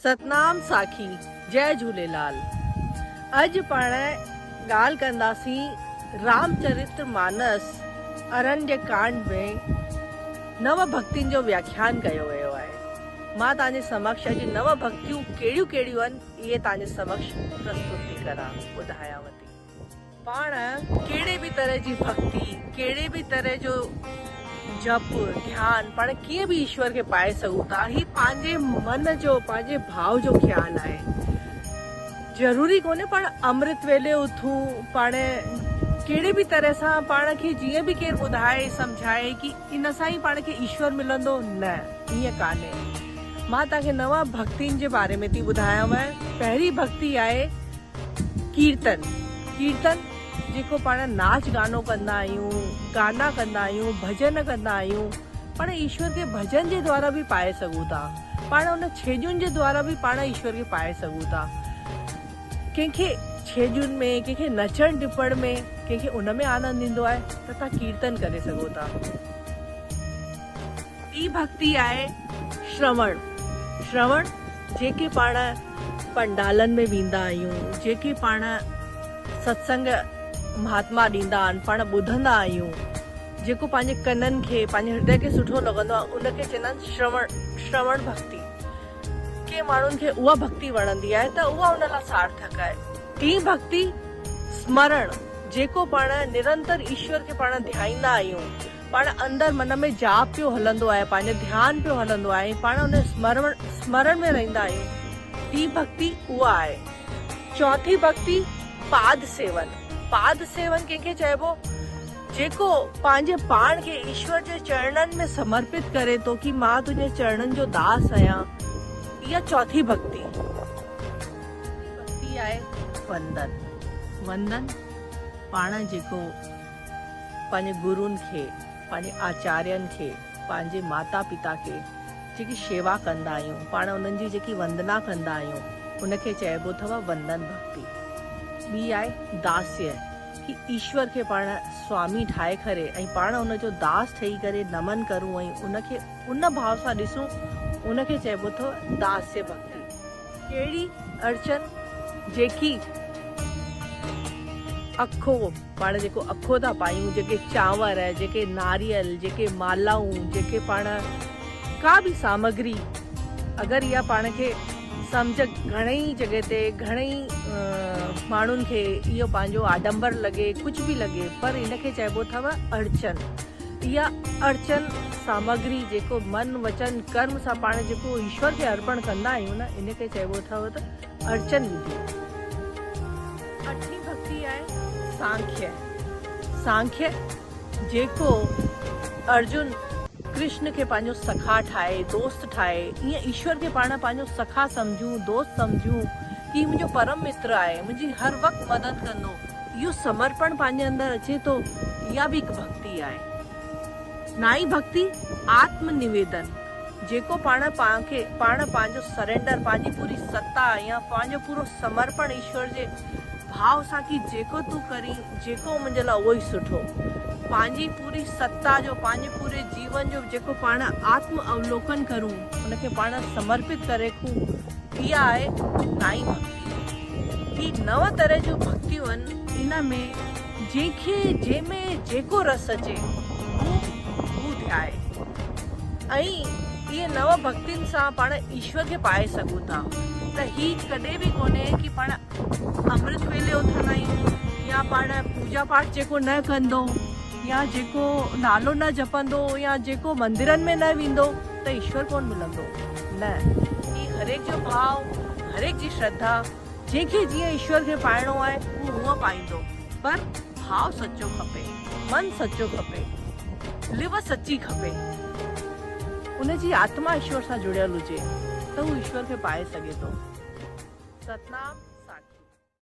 सतनाम साखी। जय झूलेलाल। अज पाण गाल कंदासी रामचरित्र मानस अरण्य कांड में नव भक्तिन जो व्याख्यान कयो वयो आहे। मां ताजे समक्ष अज नव भक्तियों केड़ियों केड़ियों आहिनि ये ताजे समक्ष प्रस्तुत थी करा ॿुधायांव थी। पाण केड़े भी तरह जी भक्ति, केड़े भी तरह जो जप ध्यान पाण कीअं भी ईश्वर के पाए सघूं था। ही पंहिंजे मन जो पंहिंजे भाव जो ख्याल आहे। जरूरी कोन्हे पाण अमृत वेले उथूं, पाण केड़े भी तरह सां पाण खे जीअं भी केर ॿुधाए सम्झाए कि इन सां ही पाण खे ईश्वर मिलंदो, न ईअं कान्हे। मां तव्हांखे नव भक्तिन जे बारे में थी ॿुधायांव। पहिरीं भक्ति आहे कीर्तन। कीर्तन जेको पाण नाच गानो कंदा आहियूं, गाना कंदा आहियूं, भजन कंदा आहियूं, पाण ईश्वर के भजन जे द्वारा भी पाए सघूं था। पाण उन छेजुनि जे द्वारा भी पाण ईश्वर के पाए सघूं था। कंहिंखे छेजुनि में, कंहिंखे नचण टिपण में, कंहिंखे उन में आनंद ईंदो आहे त तव्हां कीर्तन करे सघो था। ॿी भक्ति आहे श्रवण। श्रवण जेके पाण पंडालन में वेंदा आहियूं, जेके पाण सत्संग महात्मा ॾींदा आहिनि, पाण ॿुधंदा आहियूं, जेको पंहिंजे कननि खे, पंहिंजे हृदय खे सुठो लॻंदो आहे, उनखे चवंदा आहिनि श्रवण। श्रवण भक्ति के माण्हुनि खे उहा भक्ति वणंदी आहे त उहा उन लाइ सार्थक आहे। टी भक्ति स्मरण, जेको पाण निरंतर ईश्वर के पाण ध्याईंदा आहियूं, पाण अंदर मन में जाप पियो हलंदो आहे, पंहिंजो ध्यान पियो हलंदो आहे, पाण उन स्मरण में रहंदा आहियूं। टी भक्ति उहा आहे। चौथी भक्ति पाद सेवन। पाद सेवन कंहिंखे चइबो? जेको पंहिंजे पाण खे ईश्वर जे चरणनि में समर्पित करे तो कि मां तुंहिंजे चरणनि जो दास आहियां। इहा चौथी भक्ति। भक्ति आहे वंदन। वंदन पाण जेको पंहिंजे गुरुनि खे, पंहिंजे आचार्यनि खे, पंहिंजे माता पिता खे जेकी शेवा कंदा आहियूं, पाण उन्हनि जी जेकी वंदना कंदा आहियूं, उनखे चइबो अथव वंदन भक्ति। ॿी आहे दास्य, कि ईश्वर के पाण स्वामी ठाहे करे ऐं पाण उनजो दास ठही करे नमन करूं ऐं उनखे उन भाव सां ॾिसूं, उनखे चइबो अथव दास्य भक्ति। कहिड़ी अर्चन? जेकी अखो, पाण जेको अखो था पायूं, जेके चांवर, जेके नारियल, जेके मालाऊं, जेके पाण का भी सामग्री, अगर इहा पाण खे सम्झ घणई जगह ते, घणई माण्हुनि खे इहो पंहिंजो आडंबर लॻे, कुछ भी लॻे, पर इनखे चइबो अथव अर्चन। इहा अर्चन सामग्री जेको मन वचन कर्म सां पाण जेको ईश्वर खे अर्पण कंदा आहियूं न, इनखे चइबो अथव त अर्चन विधि। अठीं भक्ति आहे सांख्य। सांख्य जेको अर्जुन कृष्ण के पंहिंजो सखा ठाहे, दोस्त ठाहे, ईअं ईश्वर के पाण पंहिंजो सखा सम्झूं, दोस्त सम्झूं कि मुंहिंजो परम मित्र आहे, मुंहिंजी हर वक़्तु मदद कंदो। इहो समर्पण पंहिंजे अंदरि अचे थो, इहा भी हिकु भक्ति आहे। नाई भक्ति आत्मनिवेदन, जेको पाण पंहिंजो सरेंडर, पंहिंजी पूरी सत्ता या पंहिंजो पूरो समर्पण ईश्वर जे भाव सां कि जेको तूं करी, जेको मुंहिंजे लाइ उहो ई सुठो, पंहिंजी पूरी सत्ता जो, पंहिंजे पूरे जीवन जो जेको पाण आत्म अवलोकन करूं, उनखे पाण समर्पित करे रखूं, इहा आहे नाई भक्ति। ही 9 तरह जूं भक्तियूं आहिनि। इन में जंहिंमें जेको रस अचे हू ध्याए। ऐं इहे 9 भक्तियुनि सां पाण ईश्वर खे पाए सघूं था। त ही कॾहिं भी कोन्हे कि पाण अमृत वेले उथंदा आहियूं, या पाण पूजा पाठ जेको न कंदो, या जेको नालो न जपंदो, या जेको मंदिरनि में न वेंदो त ईश्वर कोन मिलंदो। न, ही हरेक जो भाव, हरेक जी श्रद्धा, जंहिंखे जीअं ईश्वर खे पाइणो आहे उहो हूअं पाईंदो, पर भाव सचो खपे, मन सचो खपे, लिव सची खपे, उनजी आत्मा ईश्वर सां जुड़ियल हुजे त हू ईश्वर खे पाए सघे थो। सतनाम।